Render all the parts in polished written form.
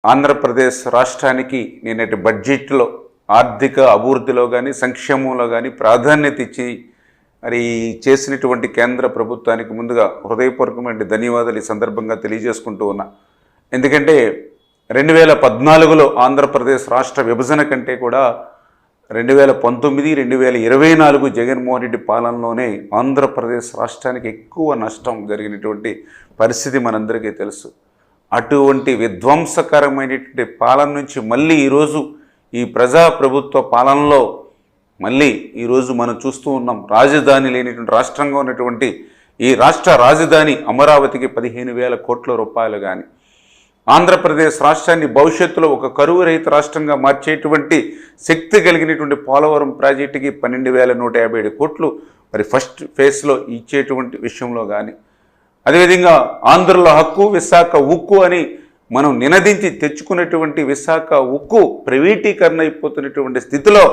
ఆంధ్రప్రదేశ్ రాష్ట్రానికి నిన్నటి బడ్జెట్లో ఆర్థిక అభివృద్ధిలో కానీ సంక్షేమంలో కానీ ప్రాధాన్యత ఇచ్చి మరి చేసినటువంటి కేంద్ర ప్రభుత్వానికి ముందుగా హృదయపూర్వకమైన ధన్యవాదాలు ఈ సందర్భంగా తెలియజేసుకుంటూ ఉన్నా. ఎందుకంటే 2014లో ఆంధ్రప్రదేశ్ రాష్ట్ర విభజన కంటే కూడా 2019, 2024 జగన్మోహన్ రెడ్డి పాలనలోనే ఆంధ్రప్రదేశ్ రాష్ట్రానికి ఎక్కువ నష్టం జరిగినటువంటి పరిస్థితి మనందరికీ తెలుసు. అటువంటి విధ్వంసకరమైనటువంటి పాలన నుంచి మళ్ళీ ఈరోజు ఈ ప్రజాప్రభుత్వ పాలనలో మళ్ళీ ఈరోజు మనం చూస్తూ ఉన్నాం. రాజధాని లేనిటువంటి రాష్ట్రంగా ఉన్నటువంటి ఈ రాష్ట్ర రాజధాని అమరావతికి 15,000 కోట్ల రూపాయలు కానీ, ఆంధ్రప్రదేశ్ రాష్ట్రాన్ని భవిష్యత్తులో ఒక కరువు రహిత రాష్ట్రంగా మార్చేటువంటి శక్తి కలిగినటువంటి పోలవరం ప్రాజెక్టుకి 12,157 కోట్లు మరి ఫస్ట్ ఫేజ్లో ఇచ్చేటువంటి విషయంలో కానీ, అదేవిధంగా ఆంధ్రుల హక్కు విశాఖ ఉక్కు అని మనం నినదించి తెచ్చుకున్నటువంటి విశాఖ ఉక్కు ప్రైవేటీకరణ అయిపోతున్నటువంటి స్థితిలో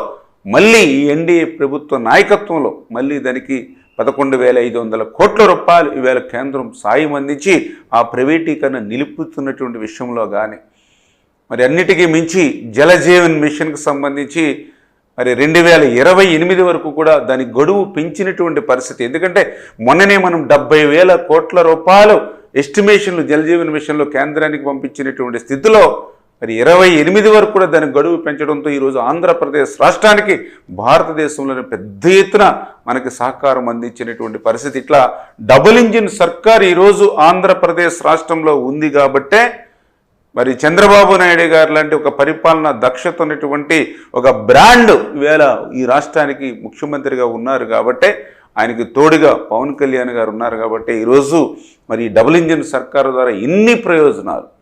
మళ్ళీ ఈ ఎన్డీఏ ప్రభుత్వ నాయకత్వంలో మళ్ళీ దానికి 11,500 కోట్ల రూపాయలు ఈవేళ కేంద్రం సాయం అందించి ఆ ప్రైవేటీకరణ నిలుపుతున్నటువంటి విషయంలో కానీ, మరి అన్నిటికీ మించి జలజీవన్ మిషన్కి సంబంధించి మరి 2028 వరకు కూడా దాని గడువు పెంచినటువంటి పరిస్థితి. ఎందుకంటే మొన్ననే మనం 70,000 కోట్ల రూపాయలు ఎస్టిమేషన్లు జలజీవన్ మిషన్లో కేంద్రానికి పంపించినటువంటి స్థితిలో మరి 28 వరకు కూడా దాని గడువు పెంచడంతో ఈరోజు ఆంధ్రప్రదేశ్ రాష్ట్రానికి భారతదేశంలోని పెద్ద ఎత్తున మనకి సహకారం అందించినటువంటి పరిస్థితి. ఇట్లా డబుల్ ఇంజిన్ సర్కార్ ఈరోజు ఆంధ్రప్రదేశ్ రాష్ట్రంలో ఉంది కాబట్టే మరి చంద్రబాబు నాయుడు గారు లాంటి ఒక పరిపాలన దక్షత ఉన్నటువంటి ఒక బ్రాండ్ ఈవేళ ఈ రాష్ట్రానికి ముఖ్యమంత్రిగా ఉన్నారు కాబట్టే, ఆయనకి తోడుగా పవన్ కళ్యాణ్ గారు ఉన్నారు కాబట్టి ఈరోజు మరి డబుల్ ఇంజిన్ సర్కారు ద్వారా ఇన్ని ప్రయోజనాలు